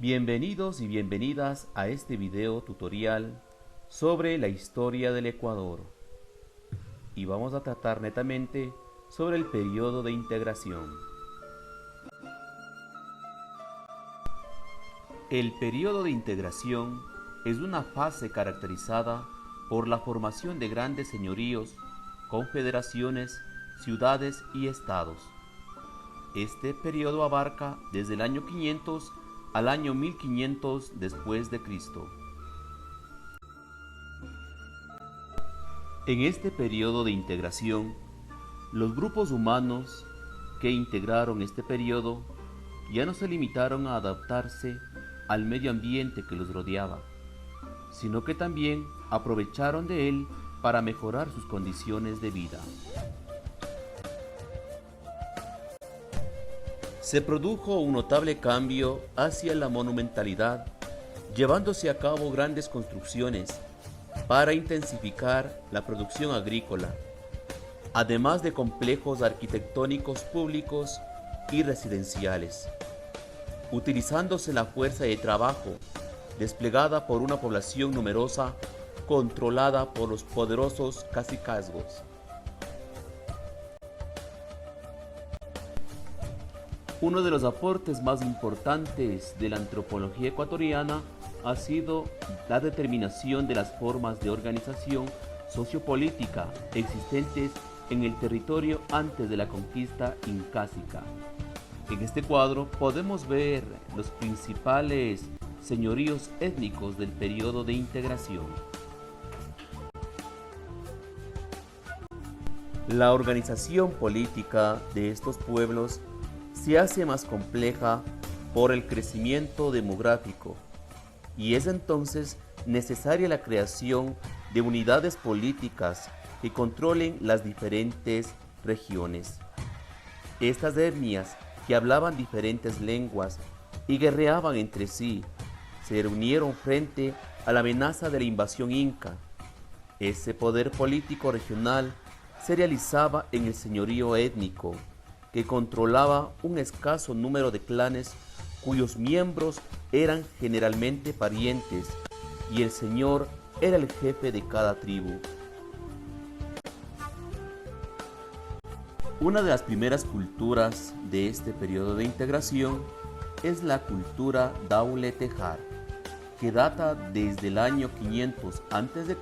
Bienvenidos y bienvenidas a este video tutorial sobre la historia del Ecuador, y vamos a tratar netamente sobre el periodo de integración. El periodo de integración es una fase caracterizada por la formación de grandes señoríos, confederaciones, ciudades y estados. Este periodo abarca desde el año 500 al año 1500 después de Cristo. En este periodo de integración, los grupos humanos que integraron este periodo ya no se limitaron a adaptarse al medio ambiente que los rodeaba, sino que también aprovecharon de él para mejorar sus condiciones de vida. Se produjo un notable cambio hacia la monumentalidad, llevándose a cabo grandes construcciones para intensificar la producción agrícola, además de complejos arquitectónicos públicos y residenciales, utilizándose la fuerza de trabajo desplegada por una población numerosa controlada por los poderosos cacicazgos. Uno de los aportes más importantes de la antropología ecuatoriana ha sido la determinación de las formas de organización sociopolítica existentes en el territorio antes de la conquista incásica. En este cuadro podemos ver los principales señoríos étnicos del periodo de integración. La organización política de estos pueblos se hace más compleja por el crecimiento demográfico, y es entonces necesaria la creación de unidades políticas que controlen las diferentes regiones. Estas etnias, que hablaban diferentes lenguas y guerreaban entre sí, se reunieron frente a la amenaza de la invasión inca. Ese poder político regional se realizaba en el señorío étnico, que controlaba un escaso número de clanes cuyos miembros eran generalmente parientes, y el señor era el jefe de cada tribu. Una de las primeras culturas de este periodo de integración es la cultura Daule Tejar, que data desde el año 500 a.C.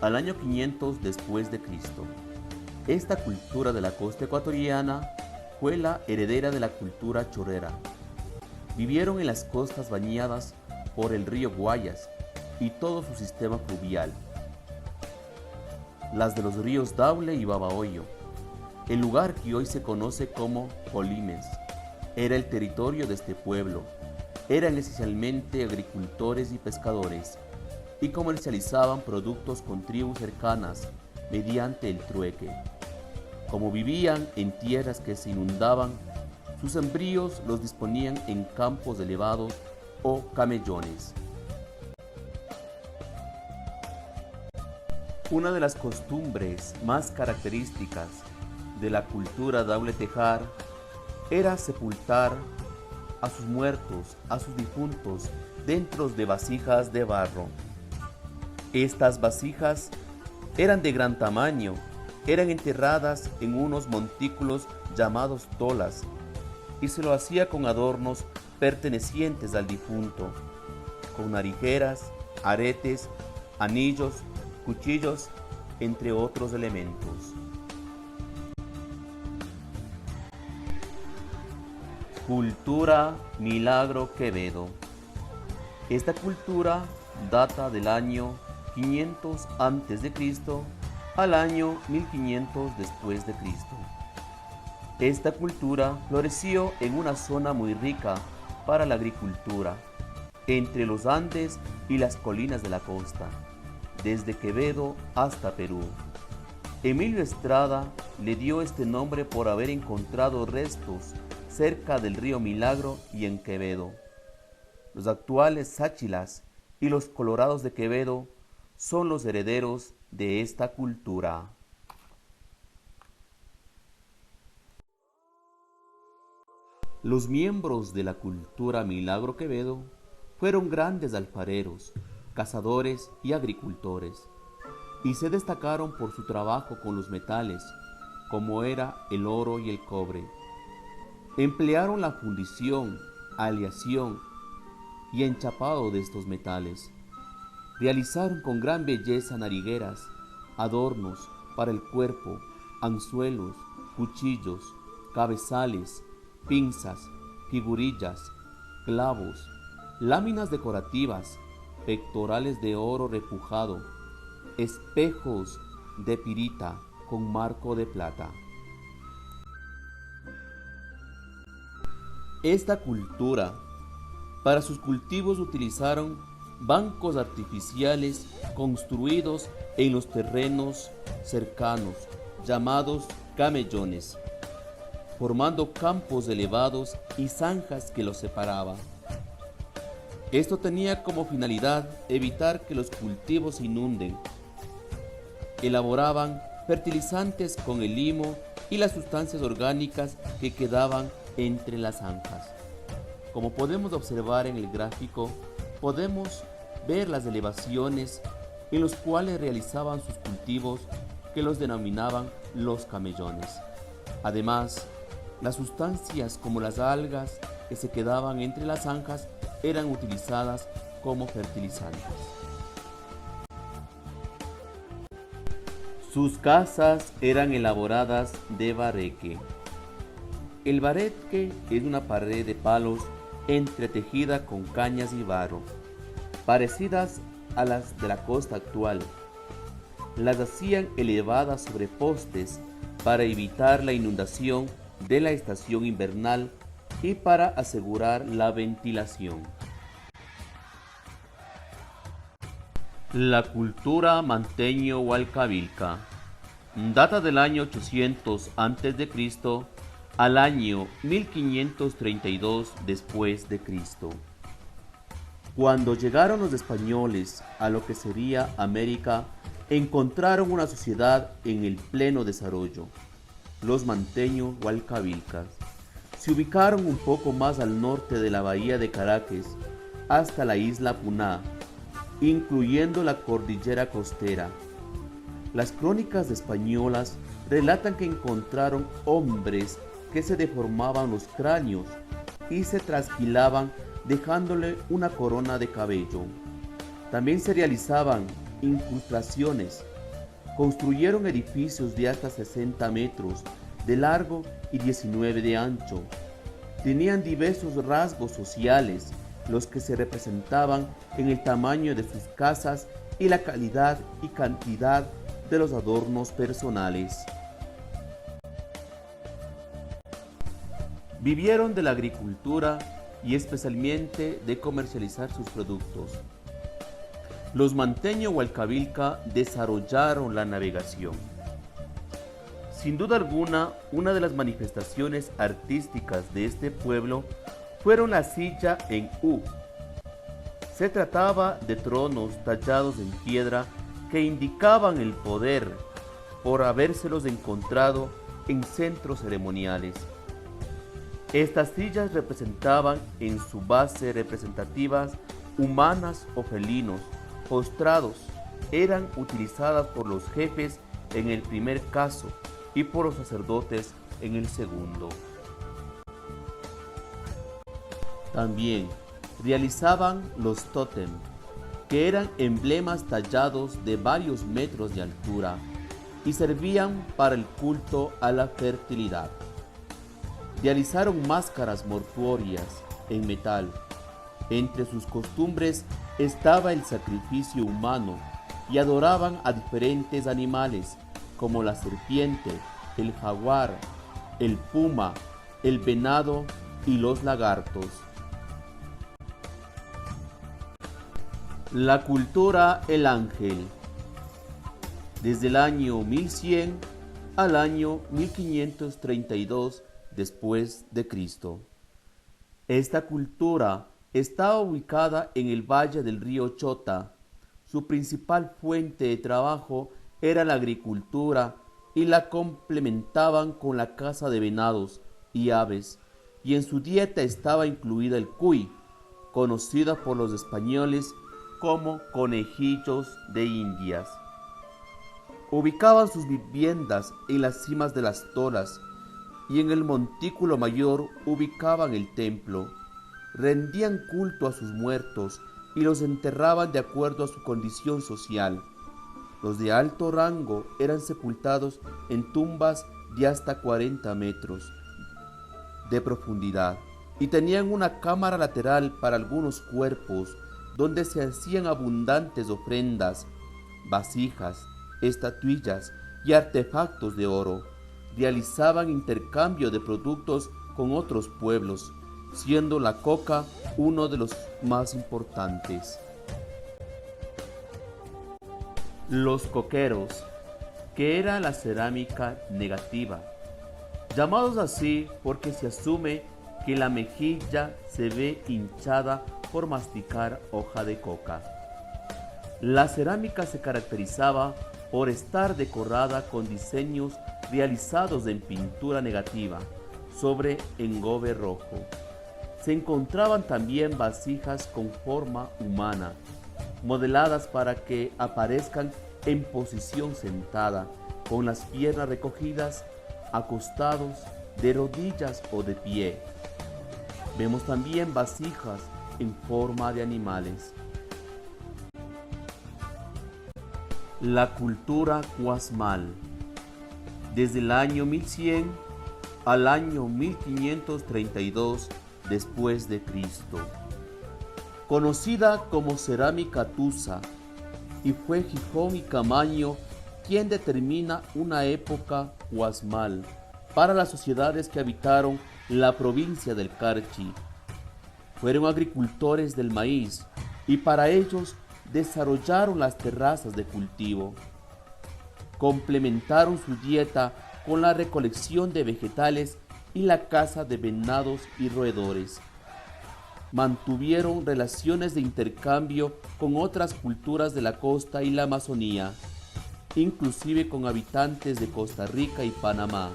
al año 500 después de Cristo. Esta cultura de la costa ecuatoriana fue la heredera de la cultura chorrera. Vivieron en las costas bañadas por el río Guayas y todo su sistema fluvial, las de los ríos Daule y Babahoyo. El lugar que hoy se conoce como Colimes era el territorio de este pueblo. Eran esencialmente agricultores y pescadores, y comercializaban productos con tribus cercanas mediante el trueque. Como vivían en tierras que se inundaban, sus sembríos los disponían en campos elevados o camellones. Una de las costumbres más características de la cultura Daule Tejar era sepultar a sus muertos, a sus difuntos, dentro de vasijas de barro. Estas vasijas eran de gran tamaño, eran enterradas en unos montículos llamados tolas, y se lo hacía con adornos pertenecientes al difunto, con narijeras, aretes, anillos, cuchillos, entre otros elementos. Cultura Milagro Quevedo. Esta cultura data del año 500 a.C. al año 1500 después de Cristo. Esta cultura floreció en una zona muy rica para la agricultura, entre los Andes y las colinas de la costa, desde Quevedo hasta Perú. Emilio Estrada le dio este nombre por haber encontrado restos cerca del río Milagro y en Quevedo. Los actuales Sáchilas y los Colorados de Quevedo son los herederos de esta cultura. Los miembros de la cultura Milagro Quevedo fueron grandes alfareros, cazadores y agricultores, y se destacaron por su trabajo con los metales, como era el oro y el cobre. Emplearon la fundición, aleación y enchapado de estos metales. Realizaron con gran belleza narigueras, adornos para el cuerpo, anzuelos, cuchillos, cabezales, pinzas, figurillas, clavos, láminas decorativas, pectorales de oro repujado, espejos de pirita con marco de plata. Esta cultura, para sus cultivos utilizaron bancos artificiales construidos en los terrenos cercanos, llamados camellones, formando campos elevados y zanjas que los separaban. Esto tenía como finalidad evitar que los cultivos se inunden. Elaboraban fertilizantes con el limo y las sustancias orgánicas que quedaban entre las zanjas. Como podemos observar en el gráfico, podemos ver las elevaciones en los cuales realizaban sus cultivos, que los denominaban los camellones. Además, las sustancias como las algas que se quedaban entre las zanjas eran utilizadas como fertilizantes. Sus casas eran elaboradas de bareque. El bareque es una pared de palos entretejida con cañas y barro, parecidas a las de la costa actual. Las hacían elevadas sobre postes para evitar la inundación de la estación invernal y para asegurar la ventilación. La cultura manteño-hualcavilca data del año 800 a.C. al año 1532 después de Cristo. Cuando llegaron los españoles a lo que sería América, encontraron una sociedad en el pleno desarrollo. Los manteño-hualcavilcas se ubicaron un poco más al norte de la bahía de Caracas hasta la isla Puná, incluyendo la cordillera costera. Las crónicas españolas relatan que encontraron hombres que se deformaban los cráneos y se trasquilaban dejándole una corona de cabello. También se realizaban incrustaciones. Construyeron edificios de hasta 60 metros de largo y 19 de ancho. Tenían diversos rasgos sociales, los que se representaban en el tamaño de sus casas y la calidad y cantidad de los adornos personales. Vivieron de la agricultura y especialmente de comercializar sus productos. Los manteño-hualcavilca desarrollaron la navegación. Sin duda alguna, una de las manifestaciones artísticas de este pueblo fueron la silla en U. Se trataba de tronos tallados en piedra que indicaban el poder por habérselos encontrado en centros ceremoniales. Estas sillas representaban en su base representativas humanas o felinos postrados. Eran utilizadas por los jefes en el primer caso y por los sacerdotes en el segundo. También realizaban los tótem, que eran emblemas tallados de varios metros de altura y servían para el culto a la fertilidad. Realizaron máscaras mortuorias en metal. Entre sus costumbres estaba el sacrificio humano y adoraban a diferentes animales como la serpiente, el jaguar, el puma, el venado y los lagartos. La cultura El Ángel. Desde el año 1100 al año 1532 después de Cristo. Esta cultura está ubicada en el valle del río Chota. Su principal fuente de trabajo era la agricultura y la complementaban con la caza de venados y aves, y en su dieta estaba incluida el cuy, conocida por los españoles como conejillos de Indias. Ubicaban sus viviendas en las cimas de las tolas y en el montículo mayor ubicaban el templo. Rendían culto a sus muertos y los enterraban de acuerdo a su condición social. Los de alto rango eran sepultados en tumbas de hasta 40 metros de profundidad y tenían una cámara lateral para algunos cuerpos donde se hacían abundantes ofrendas, vasijas, estatuillas y artefactos de oro. Realizaban intercambio de productos con otros pueblos, siendo la coca uno de los más importantes. Los coqueros, que era la cerámica negativa, llamados así porque se asume que la mejilla se ve hinchada por masticar hoja de coca. La cerámica se caracterizaba por estar decorada con diseños realizados en pintura negativa sobre engobe rojo. Se encontraban también vasijas con forma humana, modeladas para que aparezcan en posición sentada, con las piernas recogidas, acostados, de rodillas o de pie. Vemos también vasijas en forma de animales. La cultura cuasmal. Desde el año 1100 al año 1532 después de Cristo. Conocida como cerámica tusa, y fue Gijón y Camaño quien determina una época cuasmal para las sociedades que habitaron la provincia del Carchi. Fueron agricultores del maíz y para ellos desarrollaron las terrazas de cultivo. Complementaron su dieta con la recolección de vegetales y la caza de venados y roedores. Mantuvieron relaciones de intercambio con otras culturas de la costa y la Amazonía, inclusive con habitantes de Costa Rica y Panamá.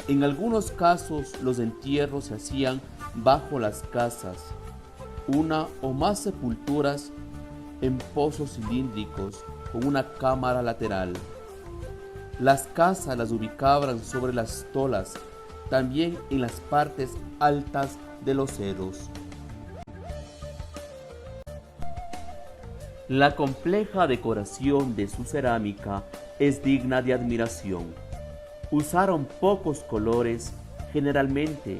En algunos casos los entierros se hacían bajo las casas, una o más sepulturas en pozos cilíndricos con una cámara lateral. Las casas las ubicaban sobre las tolas, también en las partes altas de los cerros. La compleja decoración de su cerámica es digna de admiración. Usaron pocos colores, generalmente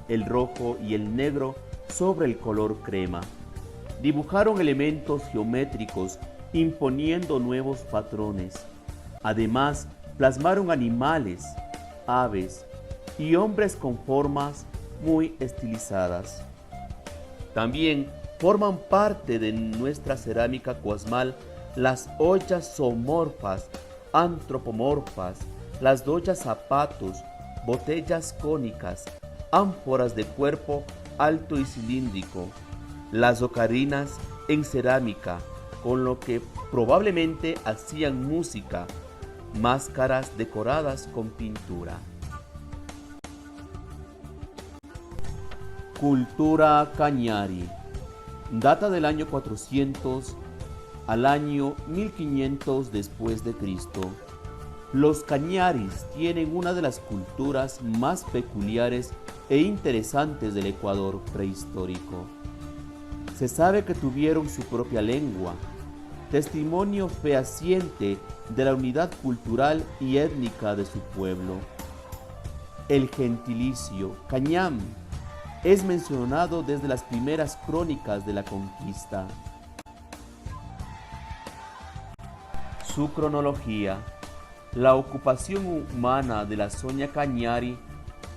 el rojo y el negro sobre el color crema. Dibujaron elementos geométricos imponiendo nuevos patrones. Además, plasmaron animales, aves y hombres con formas muy estilizadas. También forman parte de nuestra cerámica cuasmal las ollas zoomorfas, antropomorfas, las ollas zapatos, botellas cónicas, ánforas de cuerpo alto y cilíndrico, las ocarinas en cerámica, con lo que probablemente hacían música, máscaras decoradas con pintura. Cultura Cañari. Data del año 400 al año 1500 después de Cristo. Los cañaris tienen una de las culturas más peculiares e interesantes del Ecuador prehistórico. Se sabe que tuvieron su propia lengua, testimonio fehaciente de la unidad cultural y étnica de su pueblo. El gentilicio cañam es mencionado desde las primeras crónicas de la conquista. Su cronología. La ocupación humana de la Soña Cañari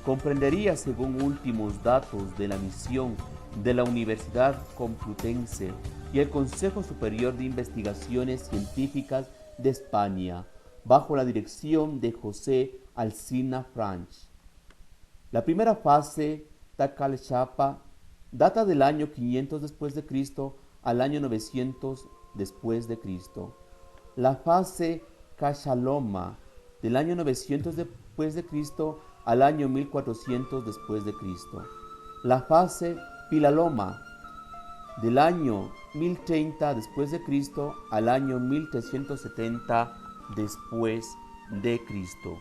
comprendería, según últimos datos de la misión de la Universidad Complutense y el Consejo Superior de Investigaciones Científicas de España, bajo la dirección de José Alsina Franch. La primera fase, Tacalchapa, data del año 500 después de Cristo al año 900 después de Cristo. La fase Cachaloma, del año 900 después de Cristo al año 1400 después de Cristo. La fase Pilaloma, del año 1030 después de Cristo al año 1370 después de Cristo.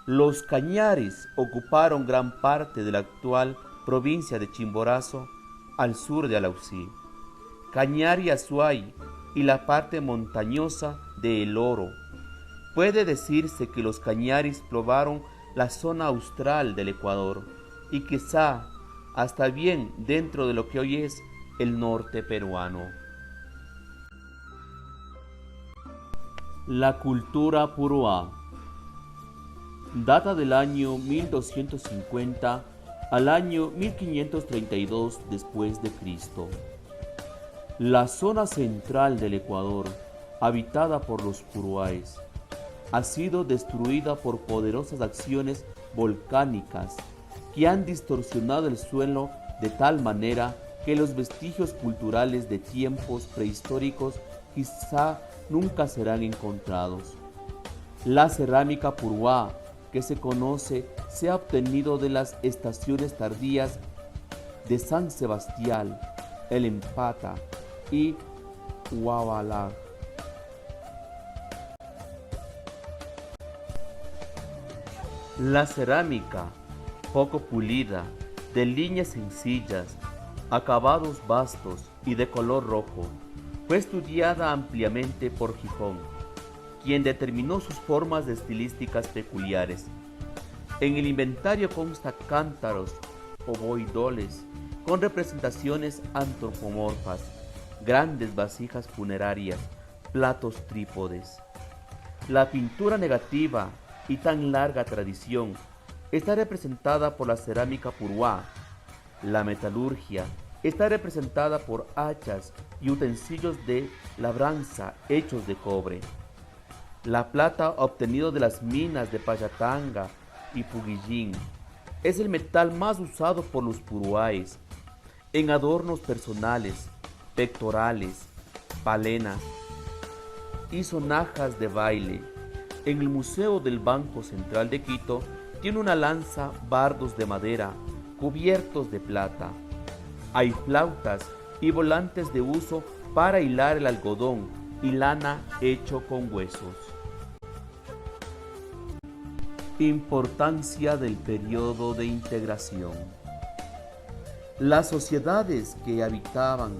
Los cañaris ocuparon gran parte de la actual provincia de Chimborazo al sur de Alausí, Cañari Azuay y la parte montañosa de El Oro. Puede decirse que los cañaris probaron la zona austral del Ecuador y quizá hasta bien dentro de lo que hoy es el norte peruano. La cultura puruá data del año 1250 al año 1532 después de Cristo. La zona central del Ecuador, habitada por los puruáes, ha sido destruida por poderosas acciones volcánicas que han distorsionado el suelo de tal manera que los vestigios culturales de tiempos prehistóricos quizá nunca serán encontrados. La cerámica puruá que se conoce se ha obtenido de las estaciones tardías de San Sebastián, El Empata y Huabalá. La cerámica, poco pulida, de líneas sencillas, acabados vastos y de color rojo, fue estudiada ampliamente por Gijón, quien determinó sus formas estilísticas peculiares. En el inventario consta cántaros ovoidoles con representaciones antropomorfas, grandes vasijas funerarias, platos trípodes. La pintura negativa y tan larga tradición está representada por la cerámica puruá. La metalurgia está representada por hachas y utensilios de labranza hechos de cobre. La plata obtenido de las minas de Payatanga y Puguillín es el metal más usado por los puruáes en adornos personales, pectorales, palenas y sonajas de baile. En el Museo del Banco Central de Quito tiene una lanza bardos de madera cubiertos de plata. Hay flautas y volantes de uso para hilar el algodón y lana hecho con huesos. Importancia del periodo de integración. Las sociedades que habitaban,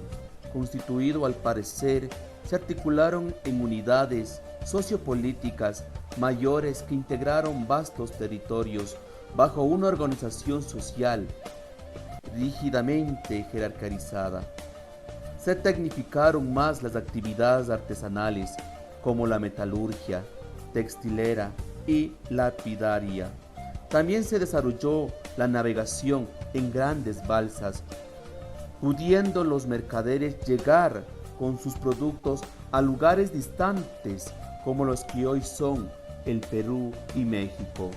constituido al parecer, se articularon en unidades sociopolíticas mayores que integraron vastos territorios bajo una organización social rígidamente jerarquizada. Se tecnificaron más las actividades artesanales como la metalurgia, textilera y lapidaria. También se desarrolló la navegación en grandes balsas, pudiendo los mercaderes llegar con sus productos a lugares distantes como los que hoy son el Perú y México.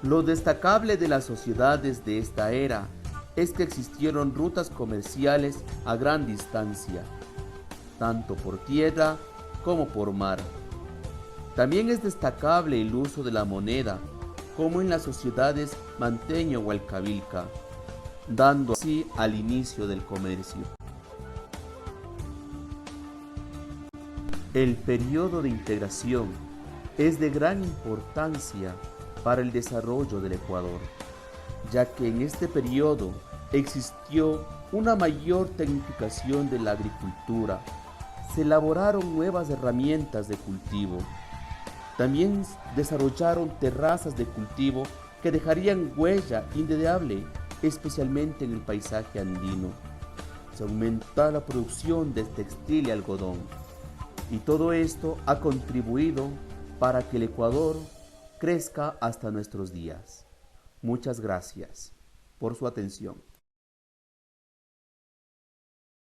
Lo destacable de las sociedades de esta era es que existieron rutas comerciales a gran distancia, tanto por tierra como por mar. También es destacable el uso de la moneda, como en las sociedades Manteño-Hualcavilca, dando así al inicio del comercio. El periodo de integración es de gran importancia para el desarrollo del Ecuador, ya que en este periodo existió una mayor tecnificación de la agricultura, se elaboraron nuevas herramientas de cultivo, también desarrollaron terrazas de cultivo que dejarían huella indeleble, especialmente en el paisaje andino. Se aumentó la producción de textil y algodón, y todo esto ha contribuido para que el Ecuador crezca hasta nuestros días. Muchas gracias por su atención.